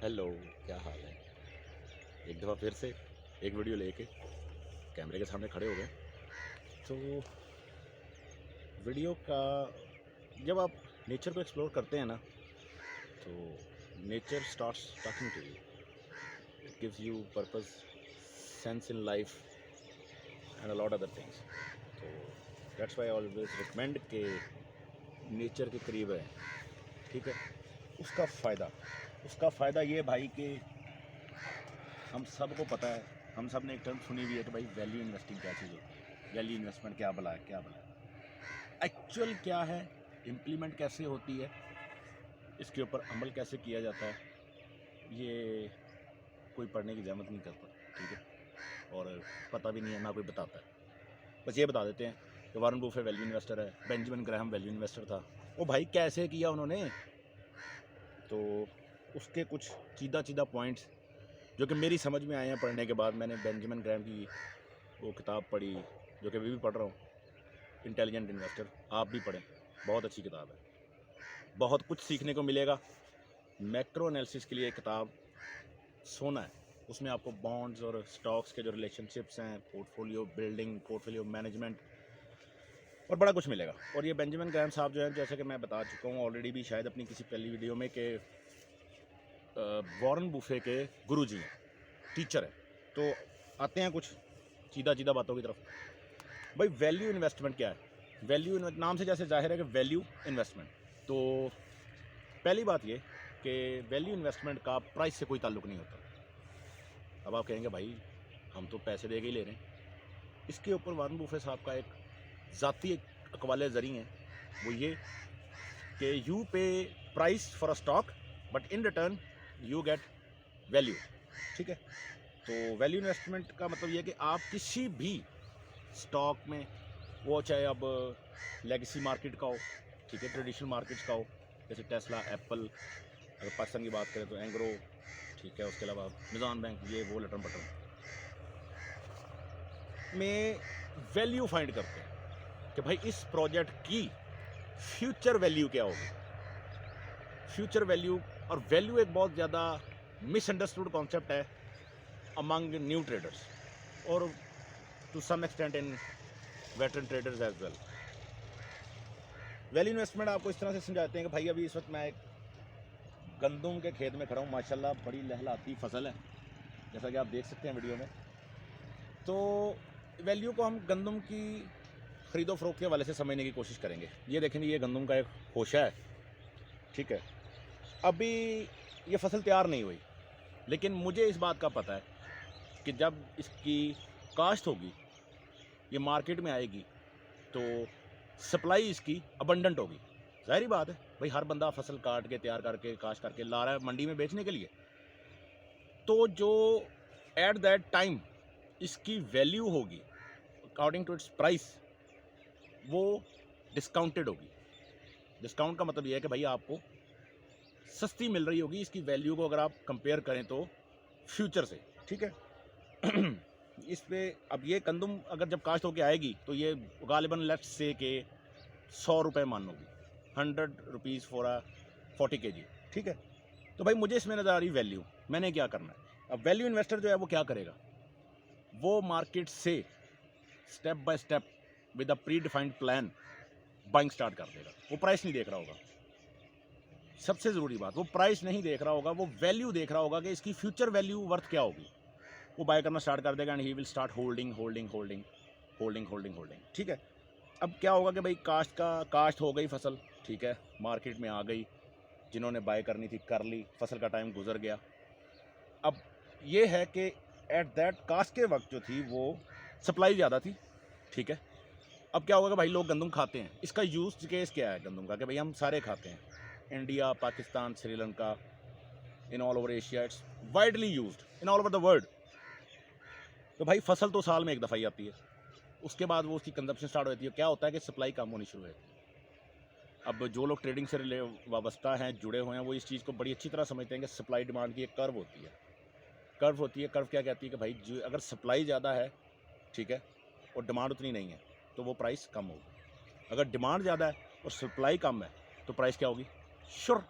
Hello, क्या हाल है? एक दफ़ा फिर से एक वीडियो लेके कैमरे के सामने खड़े हो गए। तो वीडियो का जब आप नेचर को एक्सप्लोर करते हैं ना, तो nature starts talking to you. It gives you purpose, sense in life and a lot other things. तो that's why I always recommend के नेचर के करीब है, ठीक है। उसका फ़ायदा ये भाई कि हम सबको पता है, हम सब ने एक टर्म सुनी हुई है कि भाई वैल्यू इन्वेस्टिंग क्या चीज़ होती है, वैल्यू इन्वेस्टमेंट क्या भला है, क्या भला है, एक्चुअल क्या है, इम्प्लीमेंट कैसे होती है, इसके ऊपर अमल कैसे किया जाता है, ये कोई पढ़ने की जहमत नहीं करता, ठीक है। और पता भी नहीं है, ना कोई बताता है। बस ये बता देते हैं कि वारन बुफे वैल्यू इन्वेस्टर है, बेंजामिन ग्राहम वैल्यू इन्वेस्टर था। वो भाई कैसे किया उन्होंने, तो उसके कुछ चीदा चीदा पॉइंट्स जो कि मेरी समझ में आए हैं पढ़ने के बाद। मैंने बेंजामिन ग्राहम की वो किताब पढ़ी, जो कि अभी भी पढ़ रहा हूँ, इंटेलिजेंट इन्वेस्टर। आप भी पढ़ें, बहुत अच्छी किताब है, बहुत कुछ सीखने को मिलेगा। मैक्रो एनालिसिस के लिए किताब सोना है। उसमें आपको बॉन्ड्स और स्टॉक्स के जो रिलेशनशिप्स हैं, पोर्टफोलियो बिल्डिंग, पोर्टफोलियो मैनेजमेंट और बड़ा कुछ मिलेगा। और ये बेंजामिन ग्राहम साहब जो है, जैसे कि मैं बता चुका हूँ ऑलरेडी भी शायद अपनी किसी पहली वीडियो में, कि वॉरेन बुफे के गुरुजी हैं, टीचर है। तो आते हैं कुछ सीधा सीधा बातों की तरफ। भाई वैल्यू इन्वेस्टमेंट क्या है? वैल्यू नाम से जैसे जाहिर है कि वैल्यू इन्वेस्टमेंट। तो पहली बात ये कि वैल्यू इन्वेस्टमेंट का प्राइस से कोई ताल्लुक नहीं होता। अब आप कहेंगे भाई हम तो पैसे दे के ही ले रहे हैं। इसके ऊपर वारन बुफे साहब का एक ज़ाती अकवाले ज़री हैं, वो ये कि यू पे price for a stock but in return you get value, ठीक है। तो वैल्यू इन्वेस्टमेंट का मतलब ये कि आप किसी भी स्टॉक में, वो चाहे अब लेगेसी मार्केट का हो, ठीक है, ट्रेडिशनल मार्केट्स का हो, जैसे टेस्ला, एप्पल, अगर पाकिस्तान की बात करें तो एंग्रो, ठीक है, उसके अलावा निज़ाम बैंक, ये वो लटम पटम में वैल्यू फाइंड करते हैं कि भाई इस प्रोजेक्ट की फ्यूचर वैल्यू क्या होगी। फ्यूचर वैल्यू और वैल्यू एक बहुत ज़्यादा मिसअंडरस्टूड कॉन्सेप्ट है अमंग न्यू ट्रेडर्स और to some extent in veteran traders as well. Value investment आपको इस तरह से समझाते हैं कि भाई अभी इस वक्त मैं एक गंदम के खेत में खड़ा हूँ, माशाल्लाह बड़ी लहलाती फसल है, जैसा कि आप देख सकते हैं वीडियो में। तो वैल्यू को हम गंदम की ख़रीदो फ़रोख्त के हवाले से समझने की कोशिश करेंगे। ये देखेंगे, ये गंदम का एक होशा है, ठीक है। अभी ये फसल तैयार नहीं हुई, लेकिन मुझे इस बात का पता है कि जब इसकी काश्त होगी, ये मार्केट में आएगी, तो सप्लाई इसकी अबंडेंट होगी। ज़ाहिर बात है भाई, हर बंदा फसल काट के तैयार करके काश्त करके ला रहा है मंडी में बेचने के लिए। तो जो एट दैट टाइम इसकी वैल्यू होगी अकॉर्डिंग टू इट्स प्राइस, वो डिस्काउंटेड होगी। डिस्काउंट का मतलब ये है कि भाई आपको सस्ती मिल रही होगी इसकी वैल्यू को, अगर आप कंपेयर करें तो फ्यूचर से, ठीक है। इस पे अब ये कंदुम अगर जब काश्त होके आएगी तो ये गालिबन लेट्स से के 100 रुपये मान लोगी, 100 रुपीज़ फॉर अ 40 kg, ठीक है। तो भाई मुझे इसमें नज़र आ रही वैल्यू, मैंने क्या करना है। अब वैल्यू इन्वेस्टर जो है वो क्या करेगा, वो मार्केट से step by step with a pre defined plan buying start कर देगा। वो प्राइस नहीं देख रहा होगा, सबसे ज़रूरी बात, वो प्राइस नहीं देख रहा होगा, वो वैल्यू देख रहा होगा कि इसकी फ्यूचर वैल्यू वर्थ क्या होगी। वो बाय करना स्टार्ट कर देगा and he will start holding holding holding holding holding holding, ठीक है। अब क्या होगा कि भाई काश्त हो गई फसल, ठीक है, मार्केट में आ गई, जिन्होंने बाय करनी थी कर ली, फसल का टाइम गुजर गया। अब ये है कि एट दैट कास्ट के वक्त जो थी वो सप्लाई ज़्यादा थी, ठीक है। अब क्या होगा कि भाई लोग गंदम खाते हैं। इसका यूज केस क्या है गंदम का, कि भाई हम सारे खाते हैं, India, Pakistan, Sri Lanka, in all over Asia, it's widely used in all over the world. तो भाई फसल तो साल में एक दफ़ा ही आती है, उसके बाद वो उसकी कंजप्शन स्टार्ट हो जाती है। क्या होता है कि सप्लाई कम होनी शुरू हो जाती है। अब जो लोग ट्रेडिंग से वाबस्ता हैं, जुड़े हुए हैं, वो इस चीज़ को बड़ी अच्छी तरह समझते हैं कि सप्लाई डिमांड की एक कर्व होती है। कर्व क्या कहती है कि भाई जो अगर सप्लाई ज़्यादा है, ठीक है, और डिमांड उतनी नहीं है, तो वो प्राइस कम होगी। अगर डिमांड ज़्यादा है और सप्लाई कम है, तो प्राइस क्या होगी, श्योर,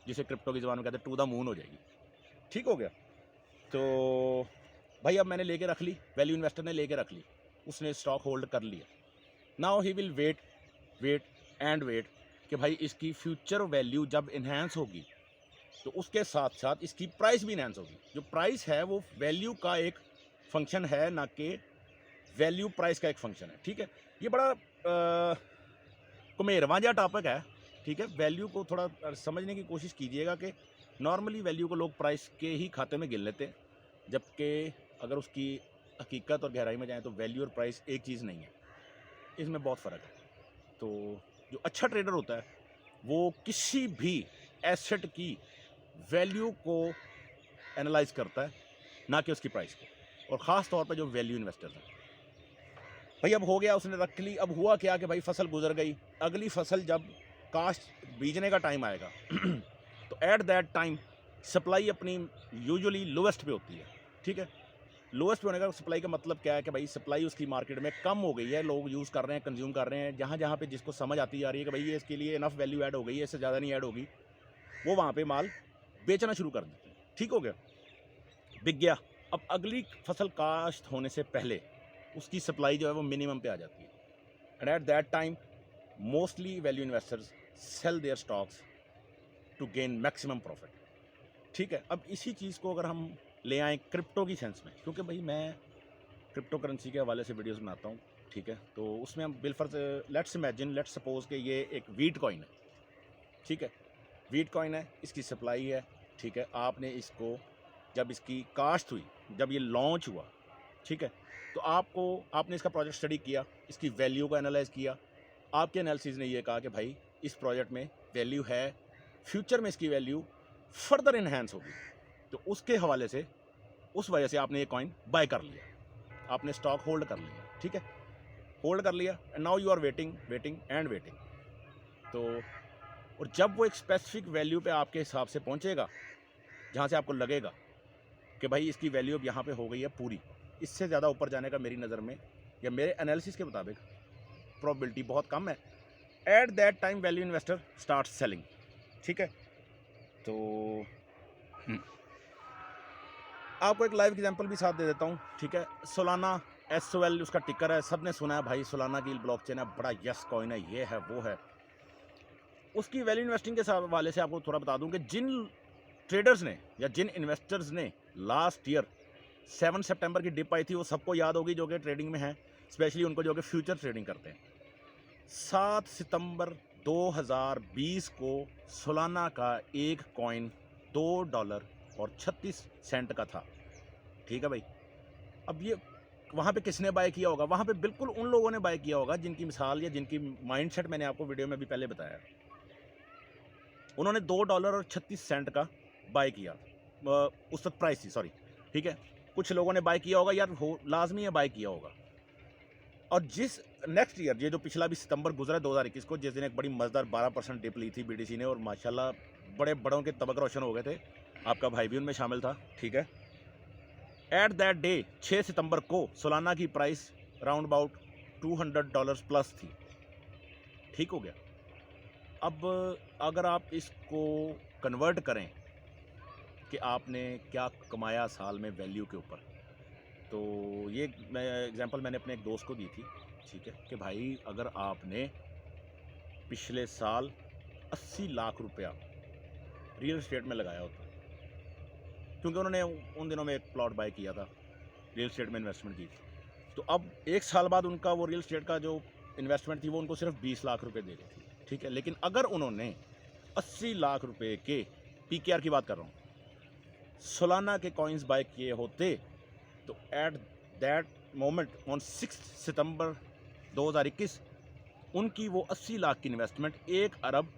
जिसे क्रिप्टो की ज़बान में कहते हैं टू द मून हो जाएगी। ठीक हो गया। तो भाई अब मैंने लेके रख ली, वैल्यू इन्वेस्टर ने लेके रख ली, उसने स्टॉक होल्ड कर लिया। Now he will wait wait and wait कि भाई इसकी फ्यूचर वैल्यू जब इन्हेंस होगी तो उसके साथ साथ इसकी प्राइस भी इन्हेंस होगी। जो प्राइस है वो वैल्यू का एक फंक्शन है, ना कि वैल्यू प्राइस का एक फंक्शन है। ठीक है, ये बड़ा कुमेरवा जहा टॉपिक है। ठीक है, वैल्यू को थोड़ा समझने की कोशिश कीजिएगा कि नॉर्मली वैल्यू को लोग प्राइस के ही खाते में गिन लेते हैं, जबकि अगर उसकी हकीकत और गहराई में जाएँ तो वैल्यू और प्राइस एक चीज़ नहीं है, इसमें बहुत फ़र्क है। तो जो अच्छा ट्रेडर होता है वो किसी भी एसेट की वैल्यू को एनालाइज करता है, ना कि उसकी प्राइस को, और ख़ास तौर पे जो वैल्यू इन्वेस्टर हैं। भाई अब हो गया, उसने रख ली। अब हुआ क्या कि भाई फसल गुजर गई, अगली फसल जब काश्त बीजने का टाइम आएगा तो एट दैट टाइम सप्लाई अपनी यूजुअली लोवेस्ट पे होती है। ठीक है, लोवेस्ट पे होने का सप्लाई का मतलब क्या है कि भाई सप्लाई उसकी मार्केट में कम हो गई है, लोग यूज़ कर रहे हैं, कंज्यूम कर रहे हैं। जहाँ जहाँ पे जिसको समझ आती जा रही है कि भाई ये इसके लिए इनफ वैल्यू ऐड हो गई है, इससे ज़्यादा नहीं ऐड होगी, वो वहाँ पे माल बेचना शुरू कर देते हैं। ठीक हो गया, बिक गया। अब अगली फसल काश्त होने से पहले उसकी सप्लाई जो है वो मिनिमम पे आ जाती है, and at that time mostly value investors sell their stocks to gain maximum profit. ठीक है, अब इसी चीज़ को अगर हम ले आएँ क्रिप्टो की सेंस में, क्योंकि भाई मैं क्रिप्टो करेंसी के हवाले से वीडियोस बनाता हूँ। ठीक है, तो उसमें हम बिलफर्ज लेट्स इमेजिन, लेट्स सपोज कि ये एक वीट कॉइन है। ठीक है, वीट कॉइन है, इसकी सप्लाई है। ठीक है, आपने इसको जब इसकी काश्त हुई, जब ये लॉन्च हुआ, ठीक है, तो आपने इसका प्रोजेक्ट स्टडी किया, इसकी वैल्यू को एनालाइज किया। आपके एनालिसिस ने ये कहा कि भाई इस प्रोजेक्ट में वैल्यू है, फ्यूचर में इसकी वैल्यू फर्दर इन्हेंस होगी, तो उसके हवाले से, उस वजह से आपने ये कॉइन बाय कर लिया, आपने स्टॉक होल्ड कर लिया। ठीक है, होल्ड कर लिया, and now you are waiting waiting and waiting. तो और जब वो एक स्पेसिफिक वैल्यू पे आपके हिसाब से पहुंचेगा, जहाँ से आपको लगेगा कि भाई इसकी वैल्यू अब यहाँ पे हो गई है पूरी, इससे ज़्यादा ऊपर जाने का मेरी नज़र में या मेरे एनालिसिस के मुताबिक प्रोबेबिलिटी बहुत कम है, eight that time value investor start selling. ठीक है, तो आपको एक लाइव एग्जांपल भी साथ दे देता हूँ। ठीक है, सोलाना SOL उसका टिकर है, सबने सुना है भाई सोलाना की ब्लॉकचेन है, बड़ा यस कॉइन है, ये है वो है। उसकी वैल्यू इन्वेस्टिंग के हवाले से आपको थोड़ा बता दूं कि जिन ट्रेडर्स ने या जिन इन्वेस्टर्स ने लास्ट ईयर 7 सितंबर की डिप आई थी, वो सबको याद होगी जो कि ट्रेडिंग में है, स्पेशली उनको जो कि फ्यूचर ट्रेडिंग करते हैं। 7 सितंबर 2020 को सोलाना का एक कॉइन $2.36 का था। ठीक है भाई, अब ये वहाँ पे किसने बाय किया होगा? वहाँ पे बिल्कुल उन लोगों ने बाय किया होगा जिनकी मिसाल या जिनकी माइंडसेट मैंने आपको वीडियो में भी पहले बताया। उन्होंने $2.36 का बाय किया, उस वक्त प्राइस थी, सॉरी। ठीक है, कुछ लोगों ने बाय किया होगा, यार हो लाजमी है बाय किया होगा। और जिस नेक्स्ट ईयर, ये जो पिछला भी सितंबर गुजरा 2021 को, जिस दिन एक बड़ी मज़ेदार 12% डिप ली थी BTC ने, और माशाल्लाह बड़े बड़ों के तबक रोशन हो गए थे, आपका भाई भी उनमें शामिल था। ठीक है, एट दैट डे 6 सितंबर को सोलाना की प्राइस राउंड अबाउट $200 प्लस थी। ठीक हो गया, अब अगर आप इसको कन्वर्ट करें कि आपने क्या कमाया साल में वैल्यू के ऊपर, तो ये एग्जांपल मैंने अपने एक दोस्त को दी थी। ठीक है, कि भाई अगर आपने पिछले साल 80 लाख रुपया रियल एस्टेट में लगाया होता, क्योंकि उन्होंने उन दिनों में एक प्लॉट बाय किया था, रियल एस्टेट में इन्वेस्टमेंट की, तो अब एक साल बाद उनका वो रियल एस्टेट का जो इन्वेस्टमेंट थी वो उनको सिर्फ 20 लाख रुपए दे रही थी। ठीक है, लेकिन अगर उन्होंने 80 लाख रुपए के PKR की बात कर रहा हूँ, सोलाना के कॉइन्स बाय किए होते, तो एट दैट मोमेंट ऑन 6 सितंबर 2021 उनकी वो 80 लाख की इन्वेस्टमेंट 1 अरब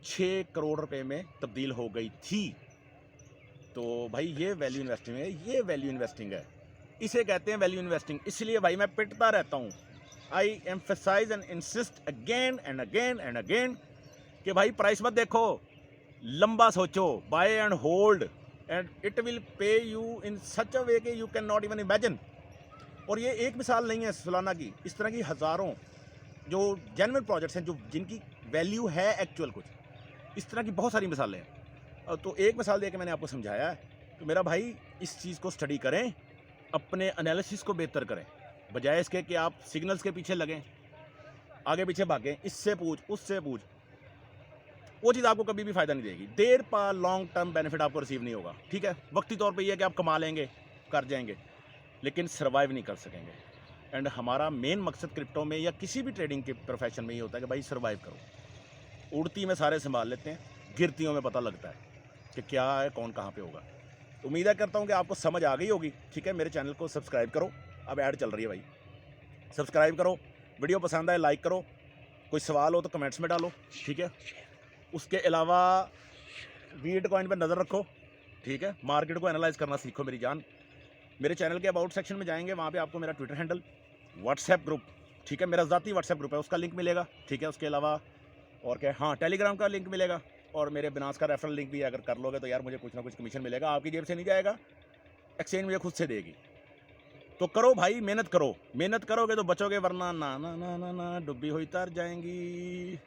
6 करोड़ रुपए में तब्दील हो गई थी। तो भाई ये वैल्यू इन्वेस्टिंग है, ये वैल्यू इन्वेस्टिंग है, इसे कहते हैं वैल्यू इन्वेस्टिंग। इसलिए भाई मैं पिटता रहता हूँ, I emphasise and insist again and again and again कि भाई प्राइस मत देखो, लंबा सोचो, buy and hold, and it will pay you in such a way कि you can not even imagine. और ये एक मिसाल नहीं है सोलाना की, इस तरह की हज़ारों जो जेन्युइन प्रोजेक्ट्स हैं, जो जिनकी वैल्यू है एक्चुअल कुछ, इस तरह की बहुत सारी मिसालें हैं। तो एक मिसाल दे के मैंने आपको समझाया है तो मेरा भाई इस चीज़ को स्टडी करें, अपने एनालिसिस को बेहतर करें, बजाय इसके कि आप सिग्नल्स के पीछे लगें, आगे पीछे भागें, इससे पूछ उससे पूछ, वो चीज़ आपको कभी भी फ़ायदा नहीं देगी। देर पर लॉन्ग टर्म बेनिफिट आपको रिसीव नहीं होगा, ठीक है। वक्ती तौर पे ये है कि आप कमा लेंगे, कर जाएंगे, लेकिन सर्वाइव नहीं कर सकेंगे। एंड हमारा मेन मकसद क्रिप्टो में या किसी भी ट्रेडिंग के प्रोफेशन में ये होता है कि भाई सर्वाइव करो। उड़ती में सारे संभाल लेते हैं, गिरतियों में पता लगता है कि क्या है, कौन कहाँ पे होगा। उम्मीद करता हूँ कि आपको समझ आ गई होगी, ठीक है। मेरे चैनल को सब्सक्राइब करो, अब ऐड चल रही है भाई, सब्सक्राइब करो, वीडियो पसंद आए लाइक करो, कोई सवाल हो तो कमेंट्स में डालो, ठीक है। उसके अलावा वीट कॉइन पर नज़र रखो, ठीक है। मार्केट को एनालाइज करना सीखो मेरी जान। मेरे चैनल के अबाउट सेक्शन में जाएंगे, वहाँ पे आपको मेरा ट्विटर हैंडल, व्हाट्सएप ग्रुप, ठीक है, मेरा ज़ाती व्हाट्सएप ग्रुप है, उसका लिंक मिलेगा, ठीक है। उसके अलावा और क्या, हाँ, टेलीग्राम का लिंक मिलेगा, और मेरे बिनास का रेफरल लिंक भी अगर कर लोगे तो यार मुझे कुछ ना कुछ कमीशन मिलेगा, आपकी जेब से नहीं जाएगा, एक्सचेंज मुझे खुद से देगी। तो करो भाई, मेहनत करो, मेहनत करोगे तो बचोगे, वरना ना ना ना ना ना डुब्बी हुई तर जाएंगी।